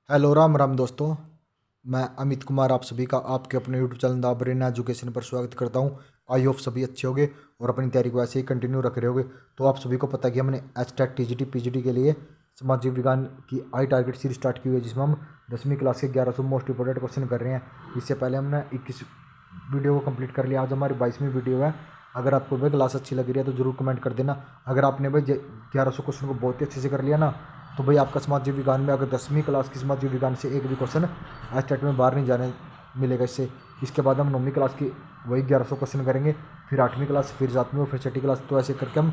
Hello Ram Ram दोस्तों। मैं अमित कुमार आप सभी का आपके अपने YouTube channel the brain education पर स्वागत करता हूं। आई होप सभी अच्छे होंगे और अपनी तैयारी को ऐसे ही कंटिन्यू रख रहे होंगे। तो आप सभी को पता है कि हमने एचटेट टीजीटी पीजीटी के लिए सामाजिक विज्ञान की आई टारगेट सीरीज स्टार्ट की हुई है, जिसमें हम 10वीं क्लास के 1100 मोस्ट इंपोर्टेंट क्वेश्चन कर रहे हैं। इससे पहले हमने 21 वीडियो को कंप्लीट कर लिया। आज हमारी 22वीं वीडियो है। अगर आपको वह क्लास अच्छी लग रही है तो जरूर कमेंट कर देना। अगर आपने भाई 1100 क्वेश्चन को बहुत ही अच्छे से कर लिया ना, तो भाई आपका सामाजिक विज्ञान में अगर 10वीं क्लास की सामाजिक विज्ञान से एक भी क्वेश्चन एचटेट में बाहर नहीं जाने मिलेगा इससे। इसके बाद हम 9वीं क्लास की वही 1100 क्वेश्चन करेंगे, फिर 8वीं क्लास, फिर 7वीं और फिर 6ठी क्लास। तो ऐसे करके हम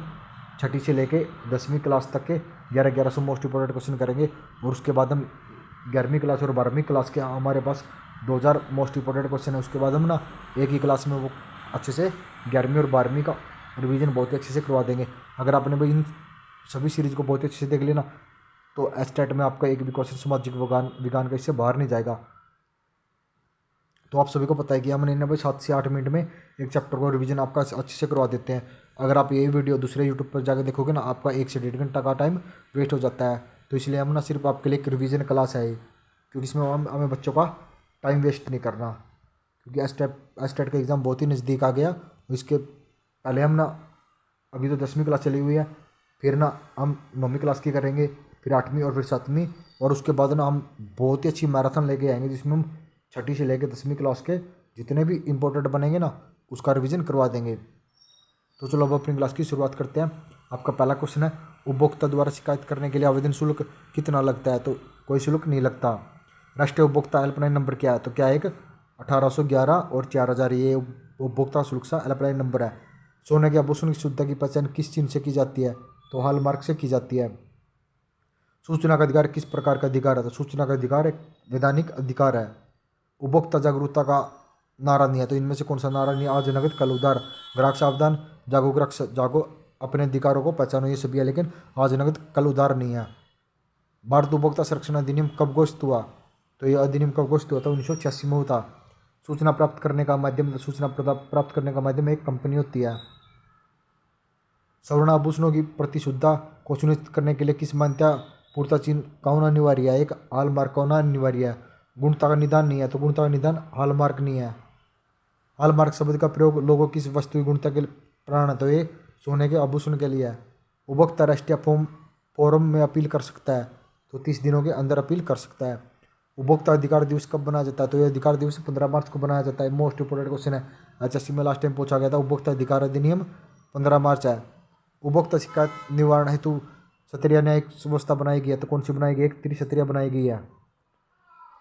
6ठी से लेके 10वीं क्लास तक के 1100 मोस्ट इंपोर्टेंट क्वेश्चन करेंगे। और उसके बाद हम 11वीं क्लास और 12वीं क्लास के हमारे पास 2000 मोस्ट इंपोर्टेंट क्वेश्चन है। उसके बाद हम ना एक ही क्लास में वो अच्छे से 11वीं और 12वीं का रिवीजन बहुत ही अच्छे से करवा देंगे। अगर आपने भाई इन सभी सीरीज को बहुत ही अच्छे से देख लिया ना, तो एचटेट में आपका एक भी क्वेश्चन सामाजिक विज्ञान विज्ञान का इससे बाहर नहीं जाएगा। तो आप सभी को पता है कि हमने इन्हें भाई 7 से 8 मिनट में एक चैप्टर को रिवीजन आपका अच्छे से करवा देते हैं। अगर आप यही वीडियो दूसरे यूट्यूब पर जाकर देखोगे ना, आपका 1 से 1.5 घंटा का टाइम वेस्ट हो जाता है। तो इसलिए हम ना सिर्फ आपके लिए एक रिवीजन क्लास है ये, क्योंकि इसमें हमें बच्चों का टाइम वेस्ट नहीं करना, क्योंकि एचटेट का एग्ज़ाम बहुत ही नज़दीक आ गया। इसके पहले हम ना अभी तो 10वीं क्लास चली हुई है, फिर ना हम 9वीं क्लास की करेंगे, फिर 8वीं और फिर 7वीं। और उसके बाद ना हम बहुत ही अच्छी मैराथन लेके आएंगे, जिसमें हम 6ठी से लेकर 10वीं क्लास के जितने भी इम्पोर्टेंट बनेंगे ना, उसका रिवीजन करवा देंगे। तो चलो अब अपनी क्लास की शुरुआत करते हैं। आपका पहला क्वेश्चन है, उपभोक्ता द्वारा शिकायत करने के लिए आवेदन शुल्क कितना लगता है? तो कोई शुल्क नहीं लगता। राष्ट्रीय उपभोक्ता हेल्पलाइन नंबर क्या है? तो क्या है? एक 1811 और 4000, ये उपभोक्ता शुल्क सा हेल्पलाइन नंबर है। सोने के आभूषण की शुद्धता की पहचान किस चिन्ह से की जाती है? तो हॉलमार्क से की जाती है। सूचना का अधिकार किस प्रकार का अधिकार है? तो सूचना का अधिकार एक वैधानिक अधिकार है। उपभोक्ता जागरूकता का नारा नहीं है, तो इनमें से कौन सा नारा नहीं है? आज नगद कल उधार, ग्राहक सावधान, जागो ग्राहक जागो, अपने अधिकारों को पहचानो, ये सभी है, लेकिन आज नगद कल उधार नहीं है। भारत उपभोक्ता संरक्षण अधिनियम कब घोषित हुआ? तो ये अधिनियम कब घोषित हुआ था? 1986 में हुआ था। सूचना प्राप्त करने का माध्यम, सूचना प्राप्त करने का माध्यम एक कंपनी होती है। स्वर्ण आभूषणों की प्रतिशुद्धता को सुनिश्चित करने के लिए किस मान्यता पूर्ता चिन्ह का होना अनिवार्य है? एक हॉलमार्क का होना अनिवार्य है। गुणवत्ता का निदान नहीं है, तो गुणवत्ता का निदान हॉलमार्क नहीं है। हॉलमार्क शब्द का प्रयोग लोगों की वस्तु की गुणवत्ता के प्रमाण है, तो ये सोने के आभूषण के लिए है। उपभोक्ता राष्ट्रीय फोरम में अपील कर सकता है, तो 30 दिनों के अंदर अपील कर सकता है। उपभोक्ता अधिकार दिवस कब बनाया जाता है? तो ये अधिकार दिवस 15 मार्च को बनाया जाता है। मोस्ट इंपोर्टेंट क्वेश्चन है, एचएससी में लास्ट टाइम पूछा गया था। उपभोक्ता अधिकार अधिनियम 15 मार्च है। उपभोक्ता शिकायत निवारण हेतु क्षत्रिय न्यायिक व्यवस्था बनाई गई है, तो कौन सी बनाई गई? एक त्रिक्षत्रिय बनाई गई है।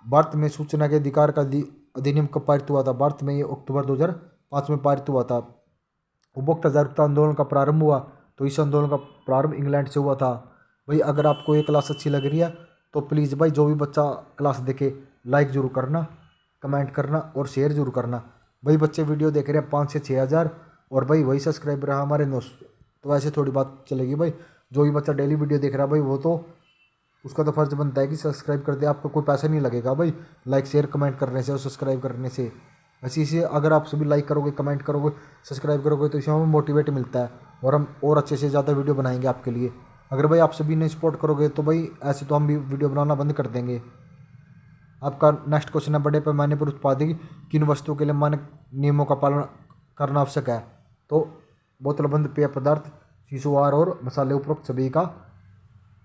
भारत में सूचना के अधिकार का अधिनियम कब पारित हुआ था? भारत में ये अक्टूबर 2005 में पारित हुआ था। उपभोक्ता जागरूकता आंदोलन का प्रारंभ हुआ, तो इस आंदोलन का प्रारंभ इंग्लैंड से हुआ था। भाई अगर आपको ये क्लास अच्छी लग रही है तो प्लीज़ भाई जो भी बच्चा क्लास देखे लाइक जरूर करना, कमेंट करना और शेयर जरूर करना। भाई बच्चे वीडियो देख रहे हैं 5 से 6000, और भाई वही सब्सक्राइबर है हमारे 900, तो ऐसे थोड़ी बात चलेगी भाई। जो भी बच्चा डेली वीडियो देख रहा है भाई, वो तो उसका तो फर्ज बनता है कि सब्सक्राइब कर दे। आपको कोई पैसा नहीं लगेगा भाई लाइक शेयर कमेंट करने से और सब्सक्राइब करने से। ऐसे से अगर आप सभी लाइक करोगे, कमेंट करोगे, सब्सक्राइब करोगे, तो इसमें हमें मोटिवेट मिलता है और हम और अच्छे से ज़्यादा वीडियो बनाएंगे आपके लिए। अगर भाई आप सभी ने सपोर्ट करोगे तो भाई ऐसे तो हम भी वीडियो बनाना बंद कर देंगे। आपका नेक्स्ट क्वेश्चन है, बड़े पैमाने पर उत्पादित किन वस्तुओं के लिए मानक नियमों का पालन करना आवश्यक है? तो बोतलबंद पेय पदार्थ, शिशु आहार और मसाले उपरोक्त सभी का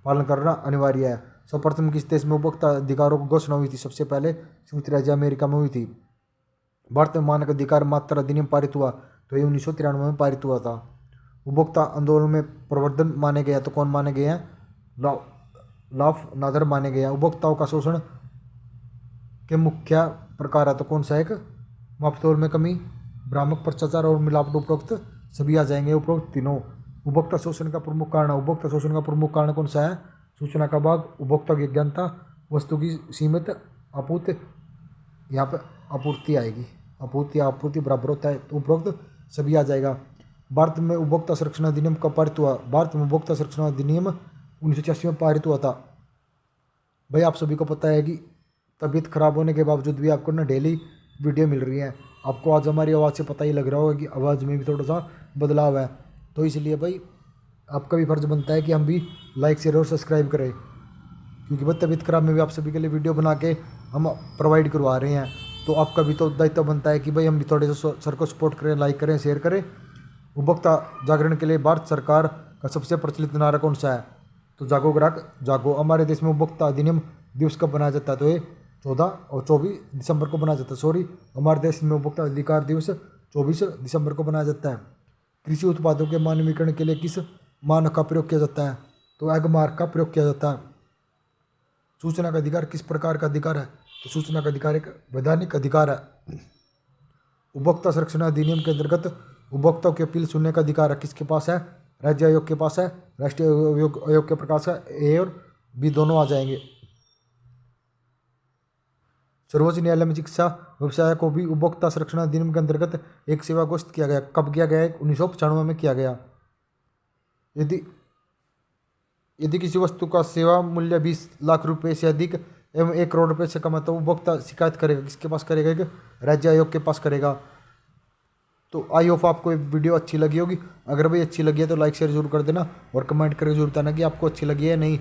पालन करना अनिवार्य है। सर्वप्रथम किस देश में उपभोक्ता अधिकारों की घोषणा हुई थी? सबसे पहले संयुक्त राज्य अमेरिका में हुई थी। भारत में मानक अधिकार मात्र अधिनियम पारित हुआ, तो ये 1993 में पारित हुआ था। उपभोक्ता आंदोलन में प्रवर्तन माने गए हैं, तो कौन माने गए हैं? लॉफ नादर माने गए हैं। उपभोक्ताओं का शोषण के मुख्य प्रकार है, तो कौन सा? एक मापतौल में कमी, भ्रामक भ्रष्टाचार और मिलावट, उपरोक्त सभी आ जाएंगे, उपरोक्त तीनों। उपभोक्ता शोषण का प्रमुख कारण, उपभोक्ता शोषण का प्रमुख कारण कौन सा है? सूचना का भाग, उपभोक्ता की अज्ञानता, वस्तु की सीमित आपूर्ति, यहाँ पे आपूर्ति आएगी, आपूर्ति आपूर्ति बराबर होता है, तो उपरोक्त सभी आ जाएगा। भारत में उपभोक्ता संरक्षण अधिनियम कब पारित हुआ? भारत में उपभोक्ता संरक्षण अधिनियम 1986 में पारित हुआ था। भाई आप सभी को पता है कि तबीयत खराब होने के बावजूद भी आपको ना डेली वीडियो मिल रही है। आपको आज हमारी आवाज़ से पता ही लग रहा होगा कि आवाज़ में भी थोड़ा सा बदलाव है, तो इसलिए भाई आपका भी फर्ज बनता है कि हम भी लाइक शेयर और सब्सक्राइब करें। क्योंकि भाई तबीयत खराब में भी आप सभी के लिए वीडियो बना के हम प्रोवाइड करवा रहे हैं। तो आपका भी तो दायित्व बनता है कि भाई हम भी थोड़े से सर को सपोर्ट करें, लाइक करें, शेयर करें। उपभोक्ता जागरण के लिए भारत सरकार का सबसे प्रचलित नारा कौन सा है? तो जागो ग्राहक जागो। हमारे देश में उपभोक्ता अधिनियम दिवस कब बनाया जाता है? तो ये 14 और 24 दिसंबर को बनाया जाता है। सॉरी, हमारे देश में उपभोक्ता अधिकार दिवस 24 दिसंबर को बनाया जाता है। कृषि उत्पादों के मानकीकरण के लिए किस मानक का प्रयोग किया जाता है? तो एग मार्क का प्रयोग किया जाता है। सूचना का अधिकार किस प्रकार का अधिकार है? तो सूचना का अधिकार एक वैधानिक अधिकार है। उपभोक्ता संरक्षण अधिनियम के अंतर्गत उपभोक्ताओं की अपील सुनने का अधिकार किसके पास है? राज्य आयोग के पास है। राष्ट्रीय आयोग के प्रकाश का ए और बी दोनों आ जाएंगे। सर्वोच्च न्यायालय में शिक्षा व्यवसाय को भी उपभोक्ता संरक्षण अधिनियम के अंतर्गत एक सेवा घोषित किया गया। कब किया गया? 1995 में किया गया। यदि यदि किसी वस्तु का सेवा मूल्य 20 लाख रुपए से अधिक एवं 1 करोड़ रुपए से कम है तो उपभोक्ता शिकायत करेगा। किसके पास करेगा? एक राज्य आयोग के पास करेगा। तो आई होप आपको ये वीडियो अच्छी लगी होगी। अगर भाई अच्छी लगी है तो लाइक शेयर जरूर कर देना और कमेंट करके जरूर बताना कि आपको अच्छी लगी है नहीं।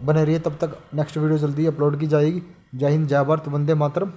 बने रहिए, तब तक नेक्स्ट वीडियो जल्दी अपलोड की जाएगी। जय हिंद, जय भारत, वंदे मातरम।